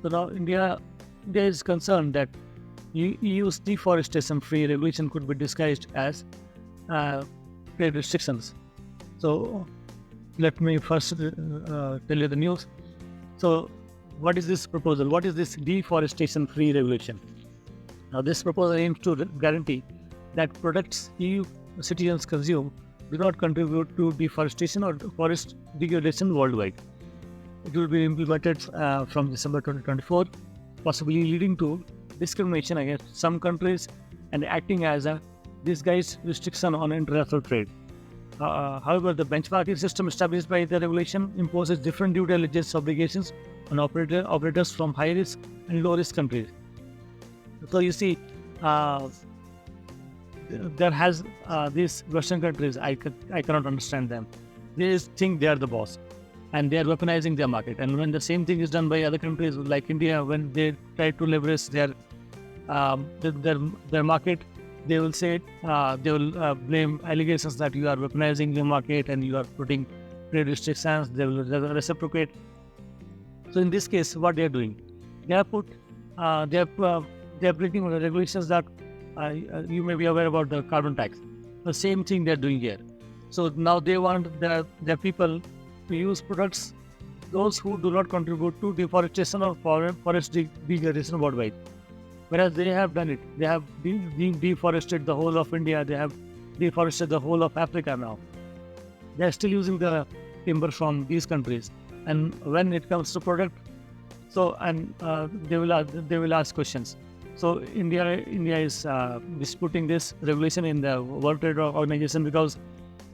So now India is concerned that EU's deforestation-free regulation could be disguised as trade restrictions. So let me first tell you the news. So what is this proposal? What is this deforestation-free regulation? Now this proposal aims to guarantee that products EU citizens consume do not contribute to deforestation or forest degradation worldwide. It will be implemented from December 2024, possibly leading to discrimination against some countries and acting as a disguised restriction on international trade. However, the benchmarking system established by the regulation imposes different due diligence obligations on operators from high-risk and low-risk countries. So you see, there has these Western countries, I cannot understand them. They think they are the boss and they are weaponizing their market. And when the same thing is done by other countries like India, when they try to leverage their market, they will say, they will blame allegations that you are weaponizing the market and you are putting trade restrictions. They will reciprocate. So in this case, what they are doing, they are breaking the regulations that you may be aware about the carbon tax. The same thing they are doing here. So now they want their people to use products, those who do not contribute to deforestation or forest degradation worldwide. Whereas they have done it. They have deforested the whole of India. They have deforested the whole of Africa now. They are still using the timber from these countries. And when it comes to product, so they will ask questions. So India is disputing this regulation in the World Trade Organization, because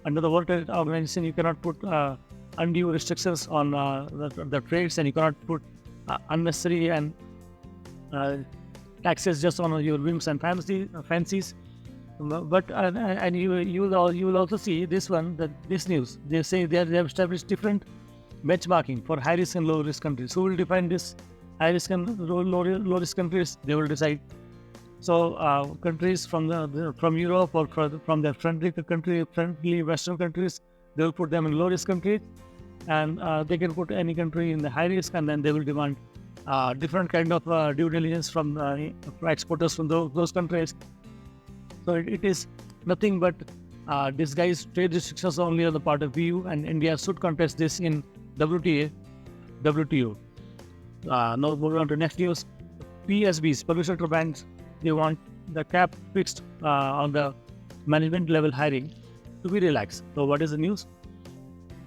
under the World Trade Organization you cannot put undue restrictions on the trades, and you cannot put unnecessary and taxes just on your whims and fancies. But and you will also see this news. They say they have established different benchmarking for high risk and low risk countries. Who will define this? High risk and low risk countries, they will decide. So countries from Europe or from the friendly Western countries, they will put them in low risk countries, and they can put any country in the high risk, and then they will demand different kind of due diligence from exporters from those countries. So it is nothing but disguised trade restrictions only on the part of EU, and India should contest this in WTO. Now moving on to next news. PSBs, public sector banks, they want the cap fixed on the management level hiring to be relaxed. So what is the news?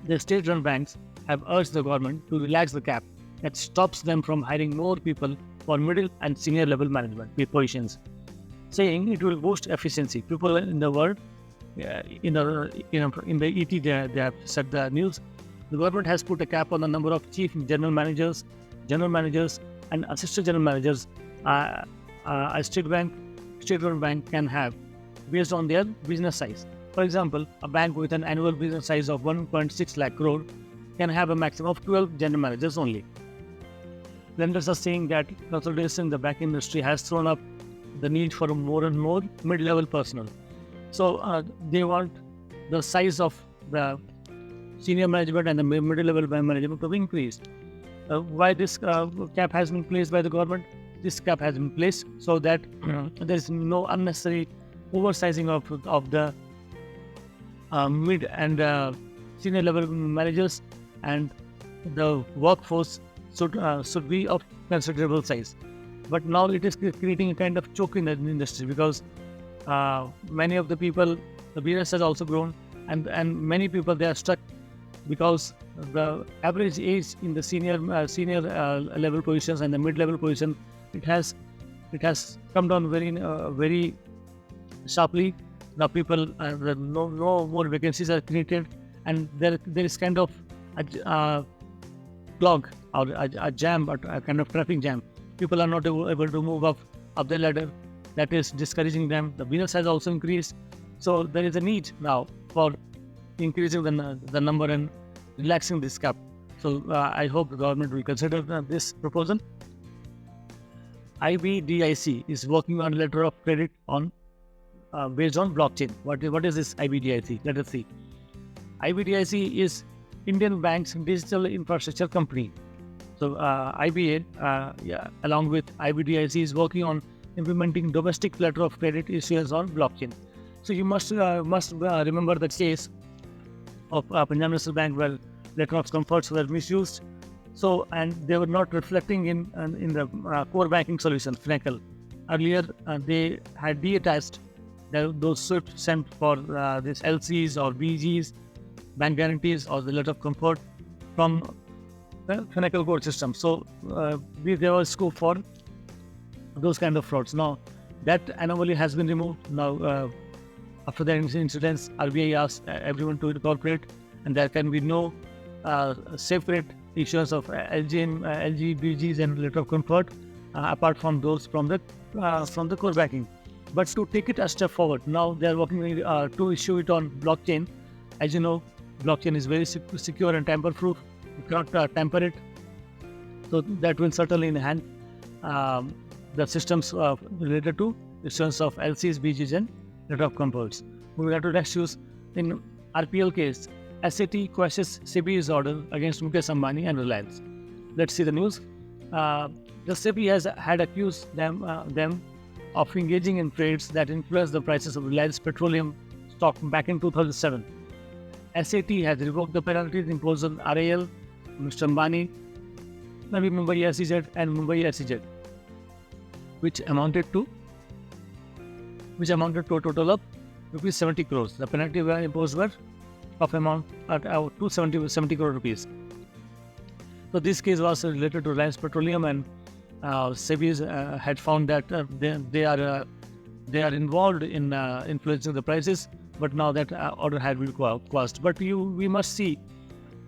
The state-run banks have urged the government to relax the cap that stops them from hiring more people for middle and senior level management positions, saying it will boost efficiency. People in the world, in the ET, they have said the news. The government has put a cap on the number of chief general managers, and assistant general managers a state-run bank can have based on their business size. For example, a bank with an annual business size of 1.6 lakh crore can have a maximum of 12 general managers only. Lenders are saying that consolidation in the banking industry has thrown up the need for more and more mid-level personnel. So they want the size of the senior management and the middle-level management to be increased. Why this cap has been placed by the government? This cap has been placed so that there is no unnecessary oversizing of the mid and senior level managers, and the workforce should be of considerable size. But now it is creating a kind of choke in the industry, because many of the people, the business has also grown, and many people, they are stuck because the average age in the senior level positions and the mid-level position, it has come down very sharply. Now people, no more vacancies are created, and there is kind of a clog or a jam, or a kind of traffic jam. People are not able to move up the ladder. That is discouraging them. The business has also increased, so there is a need now for increasing the number and relaxing this cap. So I hope the government will consider this proposal. IBDIC is working on a letter of credit on based on blockchain. What is this IBDIC? Let us see. IBDIC is Indian Bank's digital infrastructure company. So IBA, along with IBDIC, is working on implementing domestic letter of credit issuance on blockchain. So you must remember the case of Punjab National Bank where letter of comforts were misused. So, and they were not reflecting in the core banking solution, Finacle. Earlier, they had detached those SWIFT sent for this LCs or BGs, bank guarantees, or the letter of comfort from the Finacle core system. So, there was scope for those kind of frauds. Now, that anomaly has been removed. Now, after the incidents, RBI asked everyone to incorporate, and there can be no separate issues of LG, BGs, and letter of comfort apart from those from the core banking. But to take it a step forward, now they are working to issue it on blockchain. As you know, blockchain is very secure and tamper-proof. You cannot tamper it. So that will certainly enhance the systems related to issuance of LCs, BGs, and letter of comforts. Moving on to next news, in RPL case, SAT questions SEBI's order against Mukesh Ambani and Reliance. Let's see the news. The SEBI had accused them of engaging in trades that influenced the prices of Reliance petroleum stock back in 2007. SAT has revoked the penalties imposed on RAL, Mr. Ambani, Navi Mumbai SEZ, and Mumbai SEZ, which amounted to a total of rupees 70 crores. The penalty were imposed were of amount at 270 crore rupees. So this case was related to Reliance Petroleum, and SEBI had found that they are involved in influencing the prices, but now that order had been quashed. But we must see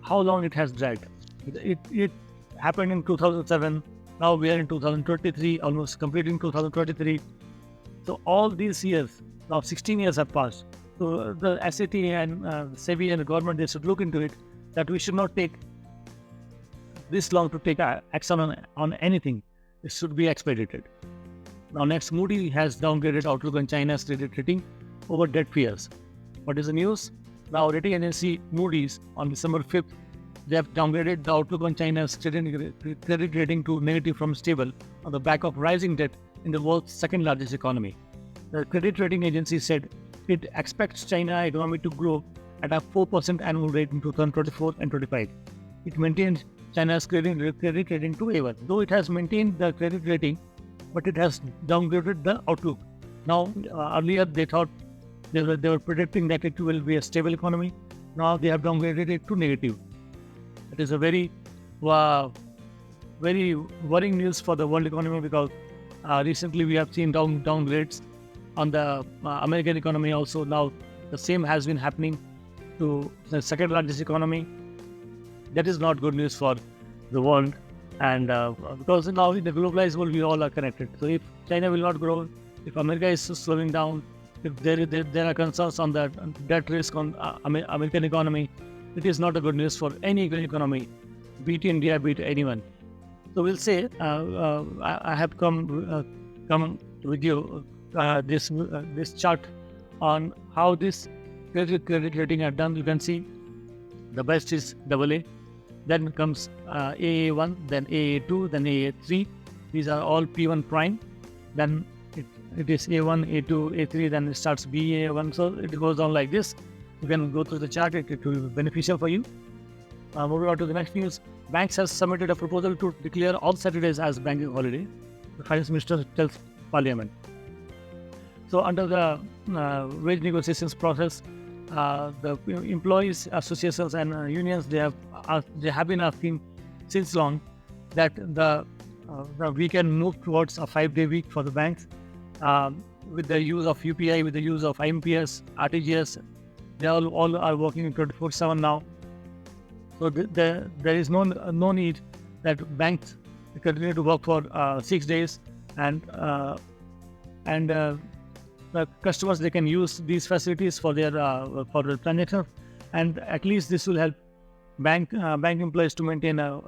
how long it has dragged. It happened in 2007. Now we are in 2023, almost completing 2023. So all these years, now 16 years have passed. So the SAT and SEBI and the government, they should look into it, that we should not take this long to take action on anything. It should be expedited. Now next, Moody has downgraded outlook on China's credit rating over debt fears. What is the news? Now rating agency Moody's on December 5th, they have downgraded the outlook on China's credit rating to negative from stable on the back of rising debt in the world's second largest economy. The credit rating agency said it expects China economy to grow at a 4% annual rate in 2024 and 25. It maintains China's credit rating to A1. Though it has maintained the credit rating, but it has downgraded the outlook. Now, earlier they thought they were predicting that it will be a stable economy. Now they have downgraded it to negative. It is a very worrying news for the world economy, because recently we have seen downgrades on the American economy also. Now the same has been happening to the second largest economy. That is not good news for the world, and because now in the globalized world we all are connected. So if China will not grow, if America is slowing down, if there are concerns on the debt risk on American economy, it is not a good news for any economy, be it India, be it anyone. So we'll say I have come with you this chart on how this credit rating are done. You can see the best is AA, then comes AA1, then AA2, then AA3. These are all P1 prime. Then it is A1, A2, A3, then it starts BA1. So it goes on like this. You can go through the chart, it will be beneficial for you. Moving on to the next news. Banks has submitted a proposal to declare all Saturdays as banking holiday. The Finance Minister tells Parliament. So under the wage negotiations process, the employees associations and unions, they have been asking since long that we can move towards a 5-day week for the banks with the use of UPI, with the use of IMPS, RTGS. They all are working 24/7 now. So there is no need that banks continue to work for 6 days, and the customers, they can use these facilities for their transactions, and at least this will help bank employees to maintain a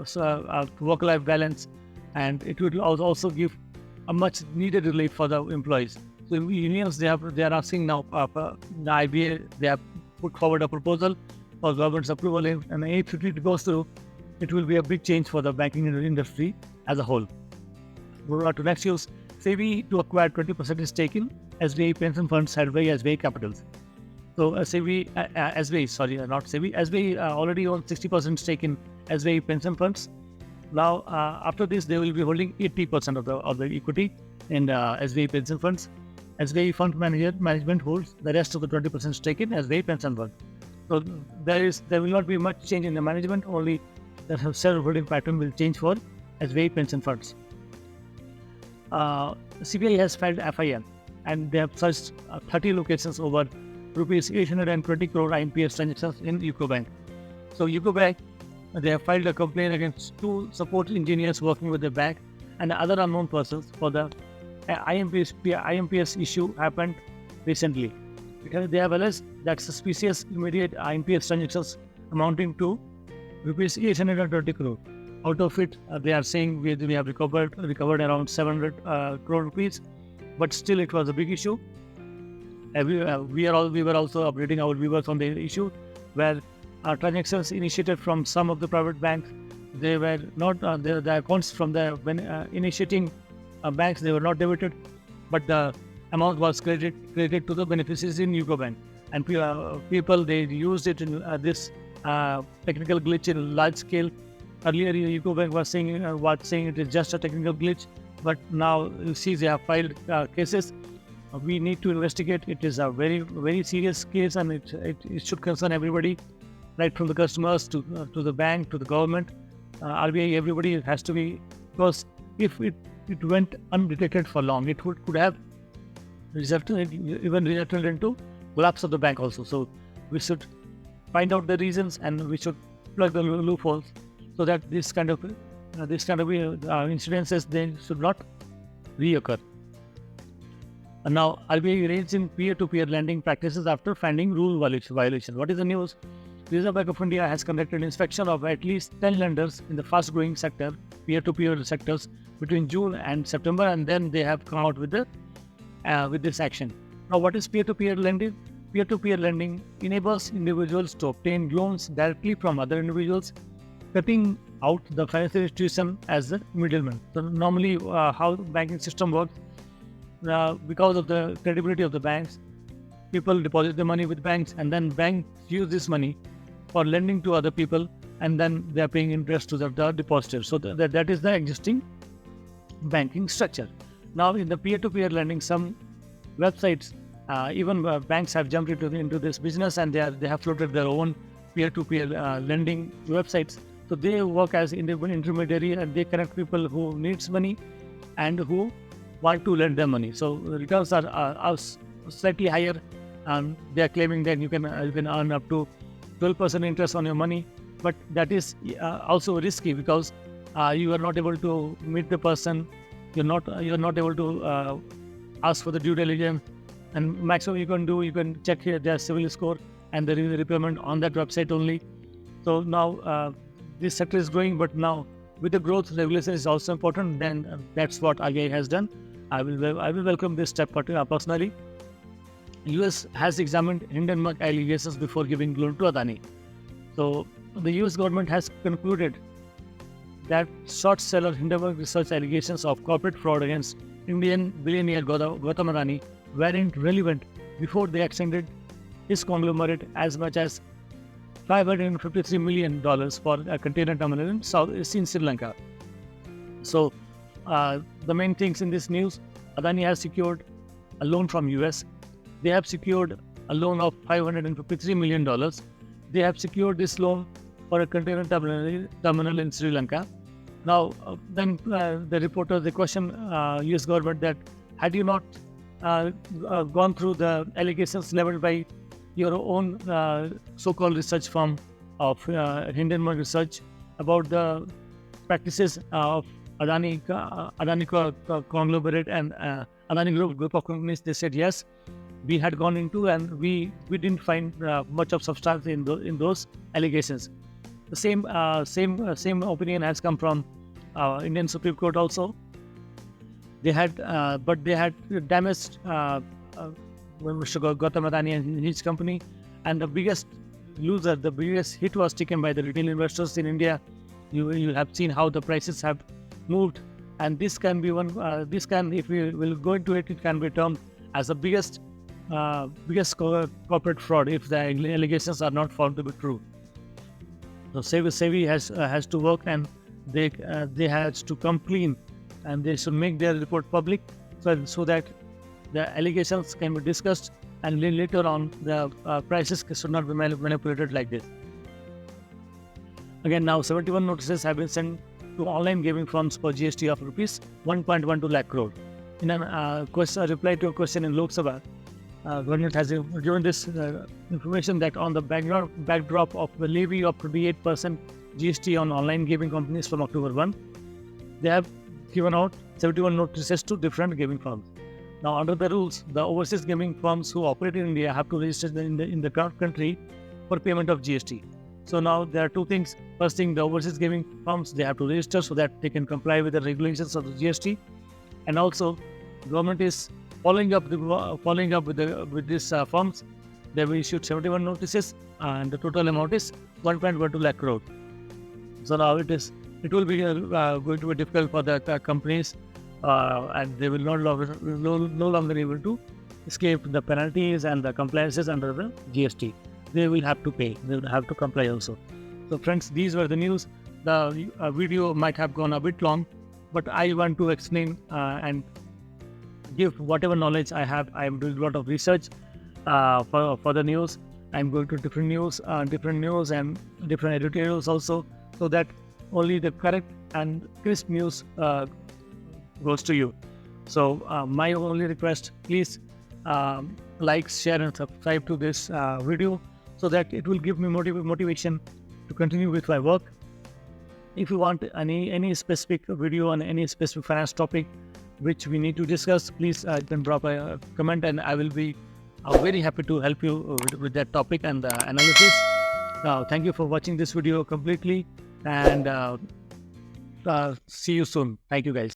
work-life balance, and it will also give a much needed relief for the employees. So unions, they are asking now, the IBA, they have put forward a proposal for government's approval, and if it goes through, it will be a big change for the banking industry as a whole. Moving on to next news, SEBI to acquire 20% stake in SBI pension funds held by SBI Capitals. So SBI already owns 60% stake in SBI pension funds. Now after this, they will be holding 80% of the equity in SBI pension funds. SBI fund management holds the rest of the 20% stake in SBI pension fund. So there will not be much change in the management. Only the shareholding pattern will change for SBI pension funds. CBI has filed FIN, and they have searched 30 locations over rupees 820 crore IMPS transactions in UCO Bank. So UCO Bank, they have filed a complaint against 2 support engineers working with the bank and other unknown persons for the IMPS issue happened recently. They have alleged that suspicious immediate IMPS transactions amounting to rupees 820 crore. Out of it, they are saying we have recovered around 700 crore rupees, but still it was a big issue. We were also updating our viewers on the issue where transactions initiated from some of the private banks, they were not the accounts from the initiating banks, they were not debited, but the amount was credited to the beneficiaries in UCO Bank, and people they used it in this technical glitch in large scale. Earlier, UCO Bank was saying it is just a technical glitch, but now you see they have filed cases. We need to investigate. It is a very, very serious case, and it should concern everybody, right from the customers to the bank to the government, RBI. Everybody has to be, because if it went undetected for long, it could have resulted into collapse of the bank also. So we should find out the reasons and we should plug the loopholes so that this kind of incidences then should not reoccur. And now RBI raised in peer-to-peer lending practices after finding rule violation. What is the news? Reserve Bank of India has conducted inspection of at least 10 lenders in the fast-growing sector, peer-to-peer sectors, between June and September, and then they have come out with this action. Now, what is peer-to-peer lending? Peer-to-peer lending enables individuals to obtain loans directly from other individuals, cutting out the financial institution as the middleman. So normally, how the banking system works, because of the credibility of the banks, people deposit their money with banks, and then banks use this money for lending to other people, and then they are paying interest to the depositors. So that is the existing banking structure. Now, in the peer-to-peer lending, some websites, even banks have jumped into this business, and they have floated their own peer-to-peer lending websites. So they work as intermediary, and they connect people who needs money and who want to lend them money. So the returns are slightly higher, and they are claiming that you can earn up to 12% interest on your money, but that is also risky because you are not able to meet the person. You're not able to ask for the due diligence, and maximum you can check their civil score and the repayment on that website only. So now this sector is growing, but now with the growth, regulation is also important. Then that's what ICAI has done. I will welcome this step personally. US has examined Hindenburg allegations before giving loan to Adani. So the US government has concluded that short seller Hindenburg research allegations of corporate fraud against Indian billionaire Gautam Adani weren't relevant before they extended his conglomerate as much as $553 million for a container terminal in Sri Lanka. So the main things in this news, Adani has secured a loan from US. They have secured a loan of $553 million. They have secured this loan for a container terminal in Sri Lanka. Now, then the reporter, they question US government that had you not gone through the allegations leveled by your own so-called research firm of Hindenburg Research about the practices of Adani conglomerate and Adani group of companies, they said yes, we had gone into, and we didn't find much of substance in those allegations. The same opinion has come from Indian Supreme Court also. They had damaged Mr. Gautam Adani and his company, and the biggest hit was taken by the retail investors in India, You have seen how the prices have moved, and this can be one. This can, if we will go into it, it can be termed as the biggest corporate fraud if the allegations are not found to be true. So SEBI has to work, and they has to come clean, and they should make their report public, so that the allegations can be discussed, and later on the prices should not be manipulated like this. Again, now 71 notices have been sent to online gaming firms for GST of rupees 1.12 lakh crore. In a reply to a question in Lok Sabha, government has given this information that on the backdrop of the levy of 28% GST on online gaming companies from October 1, they have given out 71 notices to different gaming firms. Now, under the rules, the overseas gaming firms who operate in India have to register in the country for payment of GST. So now there are two things. First thing, the overseas gaming firms, they have to register so that they can comply with the regulations of the GST, and also government is following up with these firms. They have issued 71 notices, and the total amount is 1.12 lakh crore. So now it will be going to be difficult for the companies, and they will no longer able to escape the penalties and the compliances under the GST. They will have to pay. They will have to comply also. So friends, these were the news. The video might have gone a bit long, but I want to explain and give whatever knowledge I have. I am doing a lot of research for the news. I'm going to different news and different editorials also, so that only the correct and crisp news goes to you. So my only request, please like, share and subscribe to this video, so that it will give me motivation to continue with my work. If you want any specific video on any specific finance topic which we need to discuss, please you can drop a comment, and I will be very happy to help you with that topic and the analysis. Now, thank you for watching this video completely, and see you soon. Thank you, guys.